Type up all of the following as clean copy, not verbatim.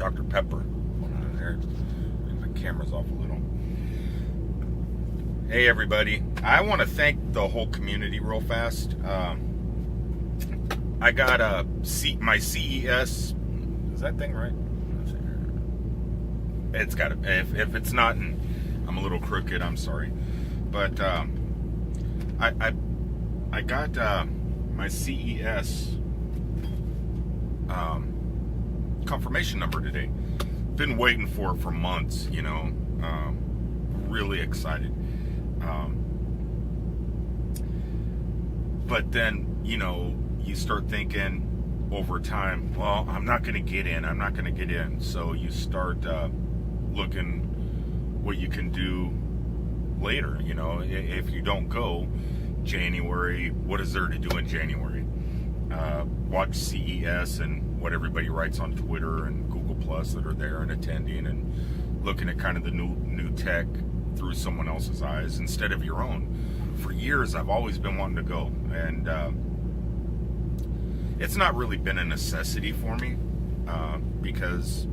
Dr. Pepper going on there. My camera's off a little. Hey everybody, I want to thank the whole community real fast. I got my CES. Is that thing right? It's got it. If it's not, and I'm a little crooked, I'm sorry. But I got my CES confirmation number today. Been waiting for it for months, you know. Really excited. But then, you know, you start thinking over time, well, I'm not going to get in. So you start looking what you can do later, you know. If you don't go January, what is there to do in January? Watch CES and what everybody writes on Twitter and Google Plus that are there and attending, and looking at kind of the new tech through someone else's eyes instead of your own. For years, I've always been wanting to go, and it's not really been a necessity for me, because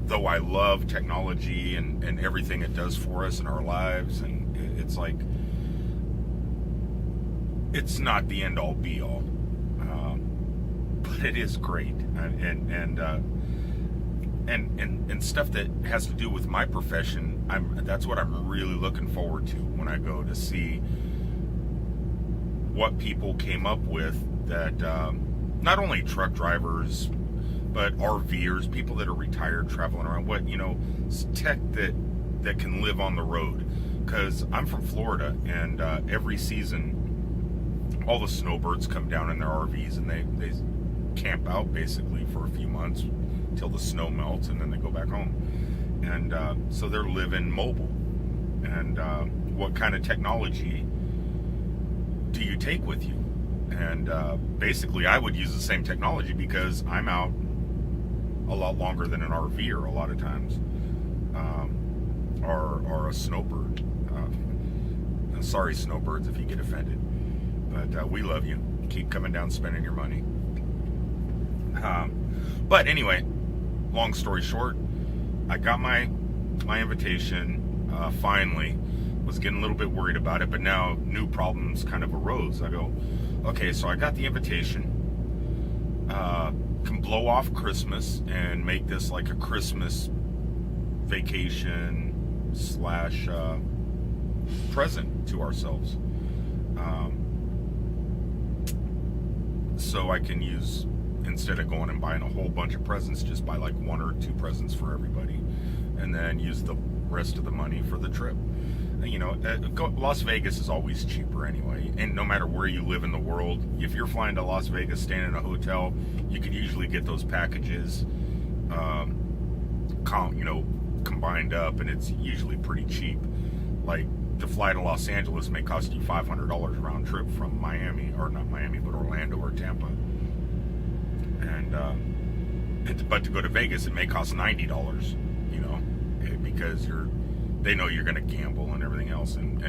though I love technology and everything it does for us in our lives, and it's like, it's not the end all be all, but it is great, and stuff that has to do with my profession. That's what I'm really looking forward to when I go to see what people came up with, that not only truck drivers but RVers, people that are retired traveling around, what, you know, tech that can live on the road. Because I'm from Florida, and every season all the snowbirds come down in their RVs and they camp out basically for a few months till the snow melts, and then they go back home. And so they're living mobile. And what kind of technology do you take with you? And basically I would use the same technology, because I'm out a lot longer than an RVer a lot of times, or a snowbird. Sorry, snowbirds, if you get offended, but we love you. Keep coming down, spending your money. But anyway, long story short, I got my invitation finally. Was getting a little bit worried about it, but now new problems kind of arose. I go, okay, so I got the invitation. Can blow off Christmas and make this like a Christmas vacation / present to ourselves. So I can use, instead of going and buying a whole bunch of presents, just buy like 1 or 2 presents for everybody, and then use the rest of the money for the trip. You know, Las Vegas is always cheaper anyway, and no matter where you live in the world, if you're flying to Las Vegas, staying in a hotel, you could usually get those packages, combined up, and it's usually pretty cheap. Like, to fly to Los Angeles may cost you $500 round trip from Miami, or not Miami, but Orlando or Tampa, but to go to Vegas, it may cost $90, you know, because they know you're going to gamble and everything else, and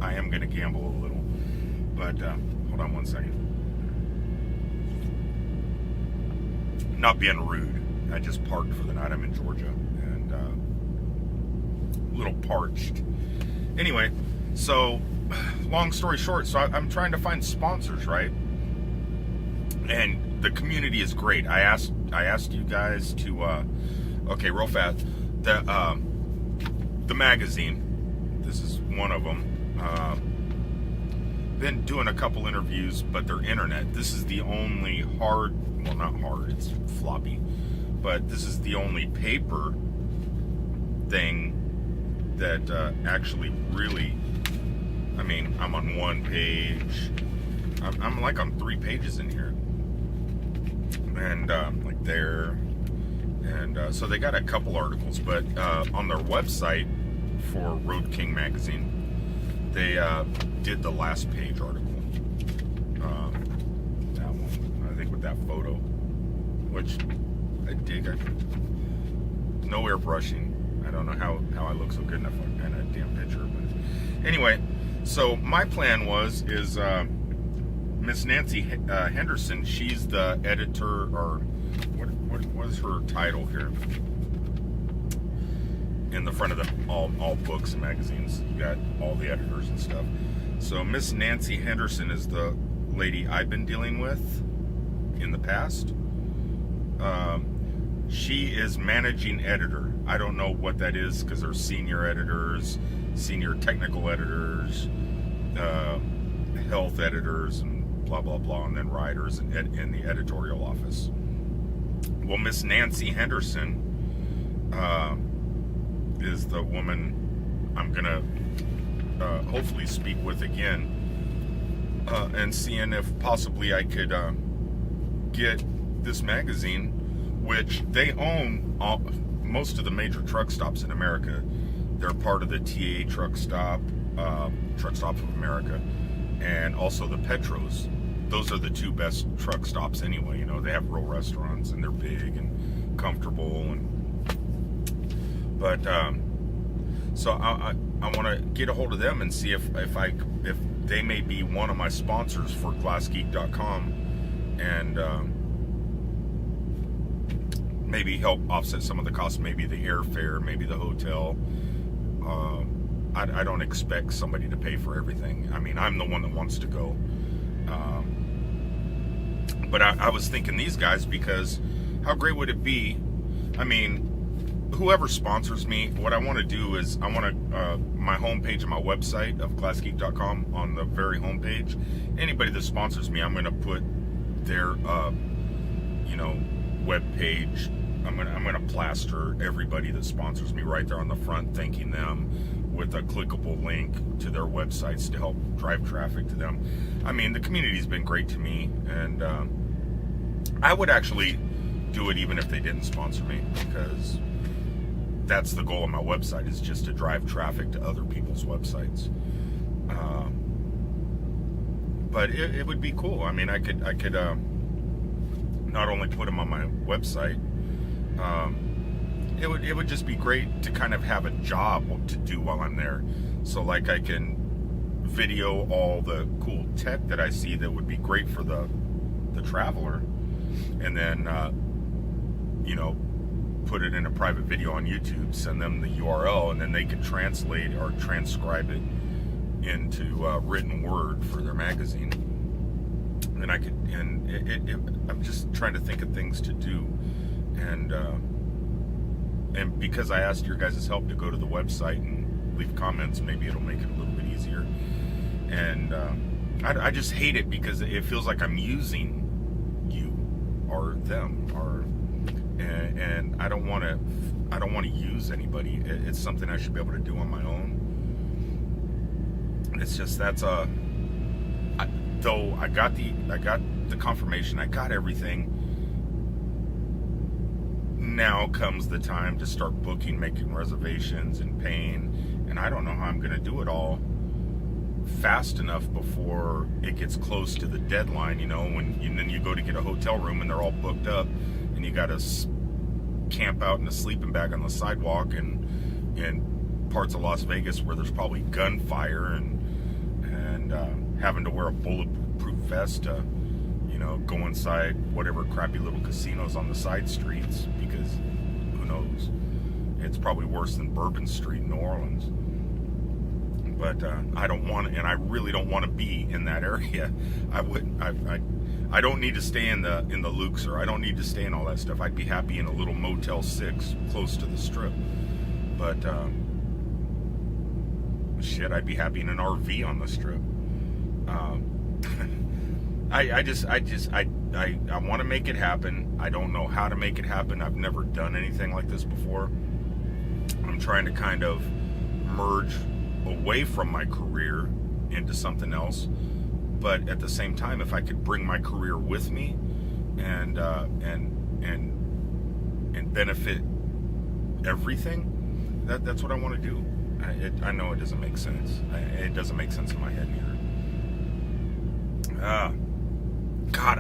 I am going to gamble a little, but hold on one second. Not being rude, I just parked for the night. I'm in Georgia, and a little parched. Anyway, so long story short, so I'm trying to find sponsors, right? And the community is great. I asked you guys to okay, real fast, the magazine, this is one of them. Been doing a couple interviews, but they're internet. This is the only not hard, it's floppy, but this is the only paper thing that actually really, I mean, I'm on one page. I'm like on 3 pages in here, and like there. And so they got a couple articles, but on their website for Road King magazine, they did the last page article. That one, I think, with that photo, which I dig. No airbrushing. I don't know how I look so good enough in a damn picture. But anyway, so my plan is Miss Nancy Henderson. She's the editor, or what is her title here? In the front of all books and magazines, you got all the editors and stuff. So Miss Nancy Henderson is the lady I've been dealing with in the past. She is managing editor. I don't know what that is because there's senior editors, senior technical editors, health editors, and blah blah blah, and then writers in the editorial office. Well, Miss Nancy Henderson is the woman I'm gonna hopefully speak with again, and seeing if possibly I could get this magazine, which they own most of the major truck stops in America. They're part of the TA Truck Stop of America, and also the Petros. Those are the two best truck stops anyway. You know, they have real restaurants and they're big and comfortable. But so I want to get a hold of them and see if they may be one of my sponsors for GlassGeek.com, and maybe help offset some of the costs, maybe the airfare, maybe the hotel. I don't expect somebody to pay for everything. I mean, I'm the one that wants to go. But I was thinking these guys, because how great would it be? I mean, whoever sponsors me, what I want to do is I want to, my homepage and my website of GlassGeek.com, on the very homepage, anybody that sponsors me, I'm going to put their, web page. I'm gonna plaster everybody that sponsors me right there on the front, thanking them with a clickable link to their websites to help drive traffic to them. I mean, the community's been great to me, and I would actually do it even if they didn't sponsor me, because that's the goal of my website, is just to drive traffic to other people's websites. But it would be cool. I mean, I could not only put them on my website, it would just be great to kind of have a job to do while I'm there. So like I can video all the cool tech that I see that would be great for the traveler, and then put it in a private video on YouTube, send them the URL, and then they could translate or transcribe it into written word for their magazine. And I could, I'm just trying to think of things to do, and because I asked your guys' help to go to the website and leave comments, maybe it'll make it a little bit easier. And I just hate it because it feels like I'm using you or them, and I don't want to use anybody. It's something I should be able to do on my own. It's just though I got the confirmation, I got everything. Now comes the time to start booking, making reservations, and paying, and I don't know how I'm going to do it all fast enough before it gets close to the deadline. Then you go to get a hotel room and they're all booked up, and you got to camp out in a sleeping bag on the sidewalk in parts of Las Vegas where there's probably gunfire, and having to wear a bulletproof vest to, go inside whatever crappy little casinos on the side streets, because who knows, it's probably worse than Bourbon Street in New Orleans. But I don't want to, and I really don't want to be in that area. I don't need to stay in the Luxor. I don't need to stay in all that stuff. I'd be happy in a little Motel 6 close to the Strip. But shit, I'd be happy in an RV on the Strip. I want to make it happen. I don't know how to make it happen. I've never done anything like this before. I'm trying to kind of merge away from my career into something else, but at the same time, if I could bring my career with me and benefit everything, that's what I want to do. I know it doesn't make sense. It doesn't make sense in my head either. God,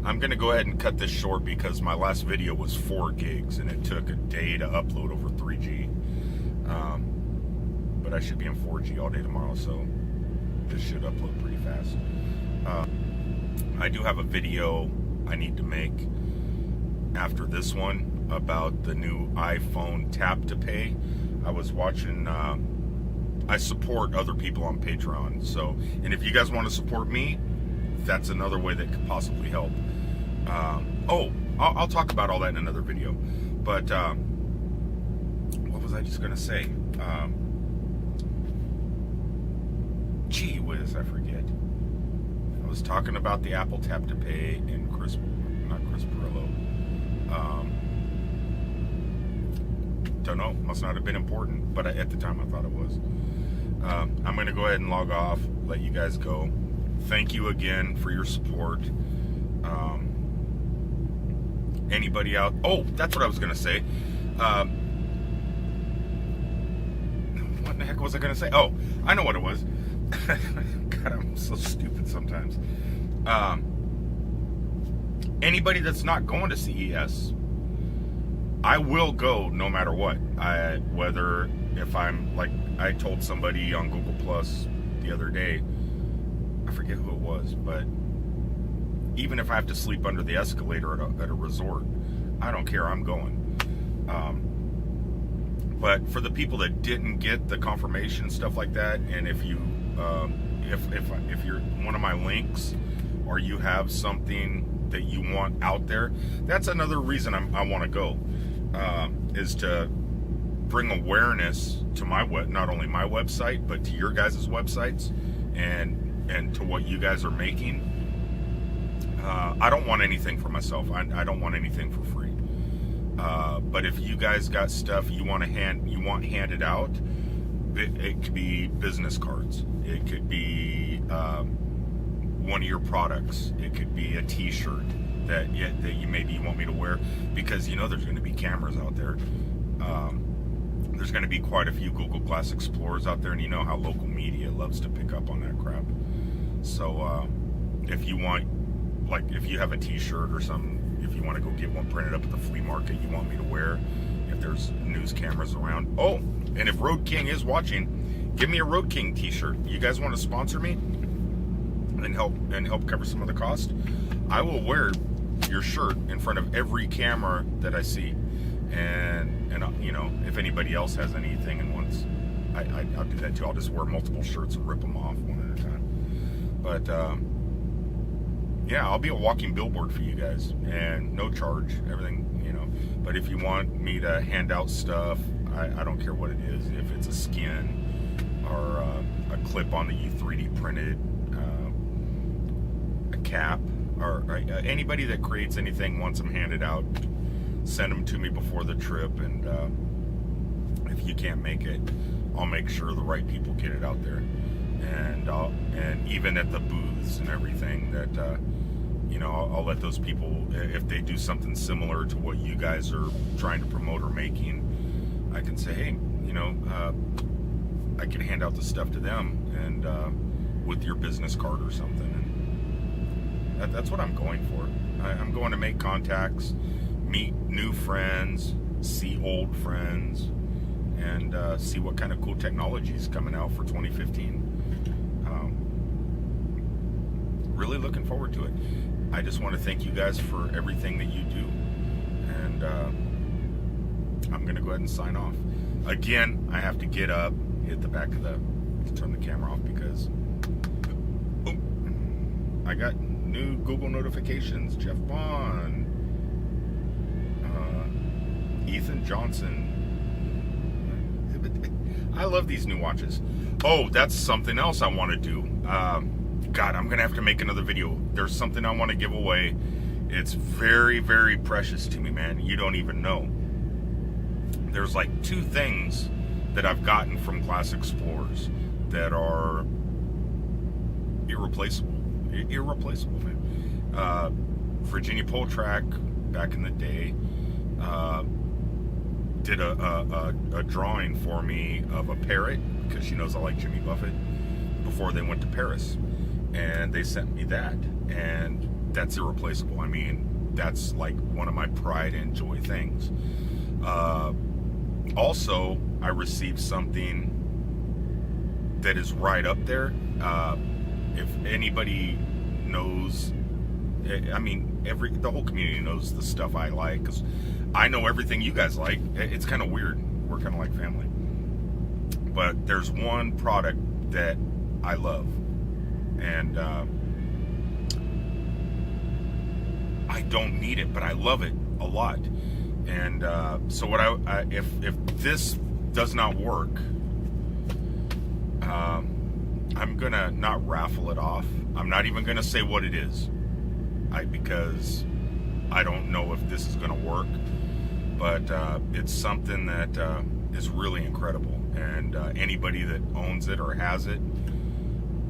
I'm going to go ahead and cut this short because my last video was 4 gigs and it took a day to upload over 3G. But I should be in 4G all day tomorrow, so this should upload pretty fast. I do have a video I need to make after this one about the new iPhone Tap to Pay. I was watching. I support other people on Patreon, so, and if you guys want to support me, that's another way that could possibly help. I'll talk about all that in another video. But what was I just gonna say? Gee whiz, I forget. I was talking about the Apple Tap to Pay and not Chris Pirillo. Don't know, must not have been important, but at the time I thought it was. I'm going to go ahead and log off, let you guys go. Thank you again for your support. Anybody out? Oh, that's what I was going to say. What the heck was I going to say? Oh, I know what it was. God, I'm so stupid sometimes. Anybody that's not going to CES, I will go no matter what. Whether if I'm, like I told somebody on Google Plus the other day, I forget who it was, but even if I have to sleep under the escalator at a resort, I don't care, I'm going. But for the people that didn't get the confirmation and stuff like that, and if you if you're one of my links, or you have something that you want out there, that's another reason I want to go, is to bring awareness to not only my website, but to your guys' websites, and to what you guys are making. I don't want anything for myself. I don't want anything for free. But if you guys got stuff you want handed out, it could be business cards. It could be one of your products. It could be a T-shirt that you maybe want me to wear, because there's going to be cameras out there. There's going to be quite a few Google Glass Explorers out there, and you know how local media loves to pick up on that crap. So if you want, like, if you have a T-shirt or something, if you want to go get one printed up at the flea market you want me to wear, if there's news cameras around. Oh, and if Road King is watching, give me a Road King T-shirt. You guys want to sponsor me and help cover some of the cost? I will wear your shirt in front of every camera that I see, and if anybody else has anything and wants, I'll do that too. I'll just wear multiple shirts and rip them off one at a time. But yeah, I'll be a walking billboard for you guys, and no charge, everything, but if you want me to hand out stuff, I don't care what it is. If it's a skin or a clip on that you 3D printed, a cap, or anybody that creates anything wants them handed out, send them to me before the trip, and if you can't make it, I'll make sure the right people get it out there, and even at the booths and everything, that I'll let those people, if they do something similar to what you guys are trying to promote or making, I can say, hey, I can hand out the stuff to them, and with your business card or something. And that's what I'm going for. I'm going to make contacts, meet new friends, see old friends, and see what kind of cool technology is coming out for 2015. Really looking forward to it. I just want to thank you guys for everything that you do, and I'm going to go ahead and sign off. Again, I have to get up, hit the back of turn the camera off, because I got new Google notifications. Jeff Bond, Ethan Johnson. I love these new watches. Oh, that's something else I want to do. God, I'm going to have to make another video. There's something I want to give away. It's very, very precious to me, man. You don't even know. There's like 2 things that I've gotten from Glass Explorers that are irreplaceable. Irreplaceable, man. Virginia Poltrack, back in the day, did a drawing for me of a parrot, because she knows I like Jimmy Buffett, before they went to Paris. And they sent me that, and that's irreplaceable. I mean, that's like one of my pride and joy things. Also, I received something that is right up there. If anybody knows I mean, the whole community knows the stuff I like, because I know everything you guys like. It's kind of weird. We're kind of like family. But there's one product that I love, and I don't need it, but I love it a lot. And so what if this does not work, I'm gonna not raffle it off. I'm not even gonna say what it is, because I don't know if this is gonna work. But it's something that is really incredible, and anybody that owns it or has it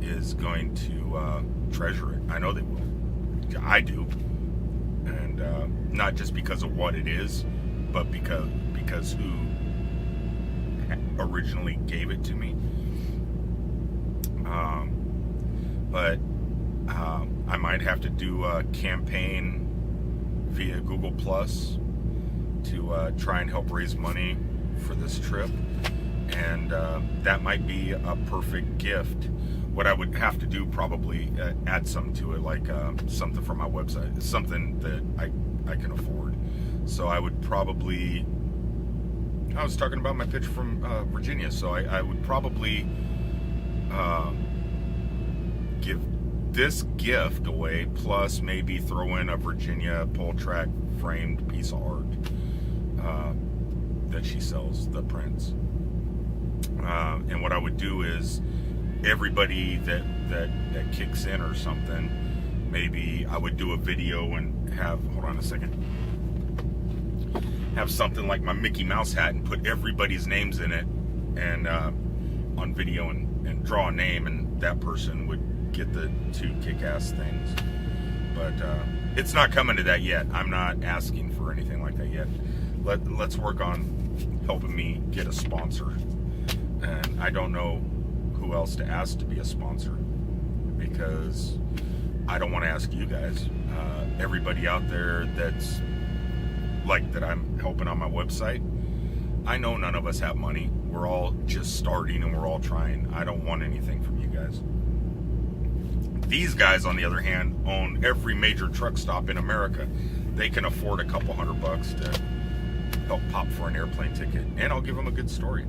is going to treasure it. I know they will. I do, and not just because of what it is, but because who originally gave it to me. But I might have to do a campaign via Google Plus to try and help raise money for this trip, and that might be a perfect gift. What I would have to do, probably add something to it, like something from my website, something that I can afford. So I would probably, I was talking about my picture from Virginia, so I would probably give this gift away, plus maybe throw in a Virginia pole track framed piece of art that she sells, the prints. And what I would do is, everybody that kicks in or something, maybe I would do a video and have, hold on a second, have something like my Mickey Mouse hat and put everybody's names in it, and on video, and draw a name, and that person would get the 2 kick-ass things. But it's not coming to that yet. I'm not asking for anything like that yet. Let's work on helping me get a sponsor, and I don't know who else to ask to be a sponsor, because I don't want to ask you guys. Everybody out there that's like that I'm helping on my website, I know none of us have money. We're all just starting, and we're all trying. I don't want anything from you guys. These guys, on the other hand, own every major truck stop in America. They can afford a couple $100 to help pop for an airplane ticket, and I'll give them a good story.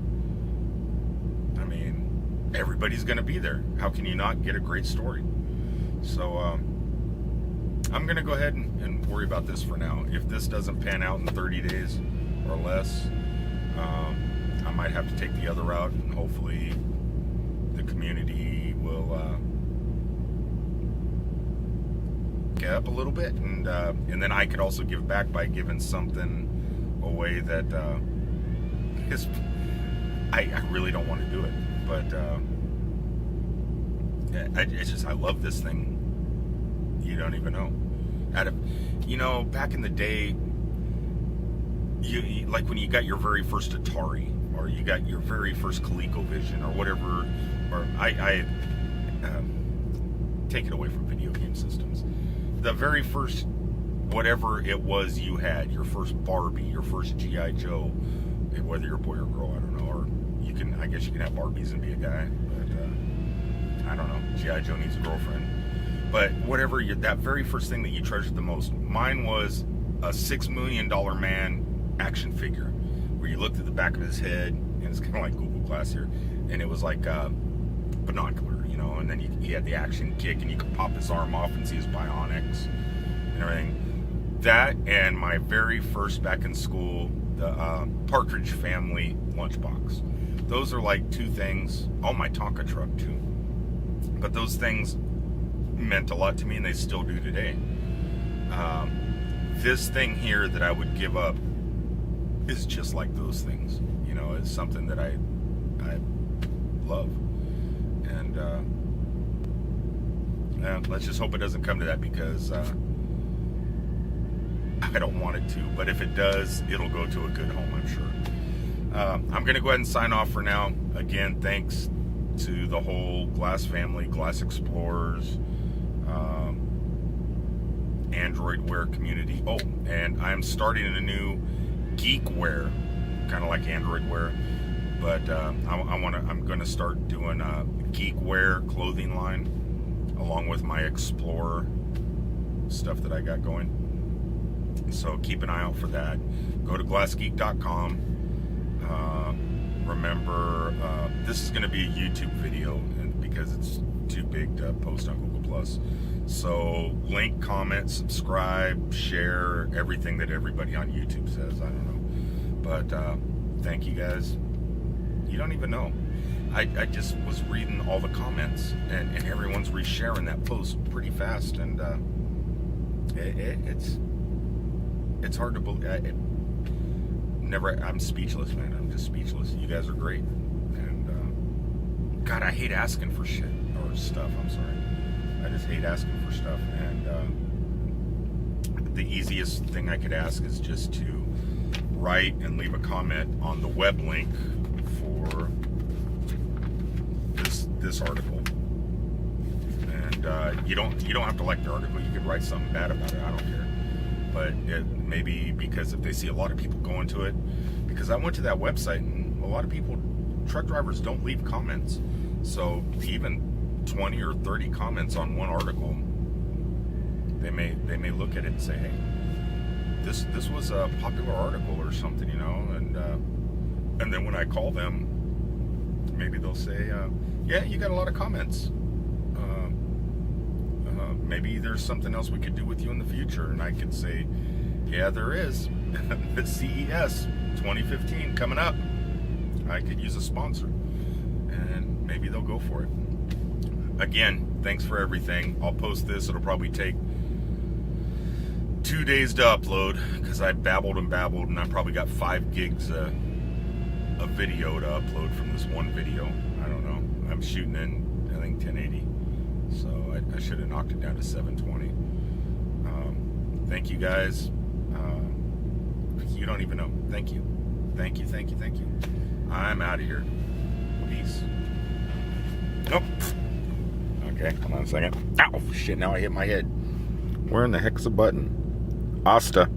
I mean, everybody's going to be there. How can you not get a great story? So I'm going to go ahead and worry about this for now. If this doesn't pan out in 30 days or less, I might have to take the other route, and hopefully the community will get up a little bit, and then I could also give back by giving something away that because I really don't want to do it, but it's just, I love this thing. You don't even know. Back in the day, you like when you got your very first Atari, or you got your very first ColecoVision, or whatever, or I take it away from video game systems. The very first whatever it was you had, your first Barbie, your first G.I. Joe, whether you're a boy or girl, I don't know, or I guess you can have Barbies and be a guy, but I don't know, G.I. Joe needs a girlfriend. But whatever, that very first thing that you treasured the most, mine was a $6 Million Man action figure, where you looked at the back of his head, and it's kind of like Google Glass here, and it was like a binocular, and then he had the action kick, and you could pop his arm off and see his bionics and everything. That, and my very first, back in school, the Partridge Family lunchbox. Those are like 2 things. Oh, my Tonka truck too. But those things meant a lot to me, and they still do today. This thing here that I would give up is just like those things. It's something that I love. And let's just hope it doesn't come to that, because I don't want it to. But if it does, it'll go to a good home, I'm sure. I'm going to go ahead and sign off for now. Again, thanks to the whole Glass family, Glass Explorers, Android Wear community. Oh, and I'm starting a new Geek Wear, kind of like Android Wear, but I'm going to start doing a Geek Wear clothing line along with my Explorer stuff that I got going. So keep an eye out for that. Go to glassgeek.com. Remember, this is going to be a YouTube video because it's too big to post on Google Plus. So link, comment, subscribe, share everything that everybody on YouTube says. I don't know, but thank you guys. You don't even know. I just was reading all the comments, and everyone's resharing that post pretty fast, and it's hard to believe. I'm speechless, man. I'm just speechless. You guys are great, and God, I hate asking for shit or stuff. I'm sorry. I just hate asking for stuff, and the easiest thing I could ask is just to write and leave a comment on the web link for this article. And you don't have to like the article. You could write something bad about it. I don't care. But maybe because if they see a lot of people going to it, because I went to that website and a lot of people, truck drivers, don't leave comments. So even 20 or 30 comments on one article, they may look at it and say, hey, this was a popular article or something, you know, and then when I call them, maybe they'll say, yeah, you got a lot of comments. Maybe there's something else we could do with you in the future. And I could say, yeah, there is. The CES 2015 coming up. I could use a sponsor. And maybe they'll go for it. Again, thanks for everything. I'll post this. It'll probably take 2 days to upload because I babbled and I probably got 5 gigs of video to upload from this one video. I don't know. I'm shooting in, I think, 1080. So I should have knocked it down to 720. Thank you guys. You don't even know. Thank you. Thank you. I'm out of here. Peace. Nope. Okay, hold on a second. Ow, shit, now I hit my head. Where in the heck's the button? Asta.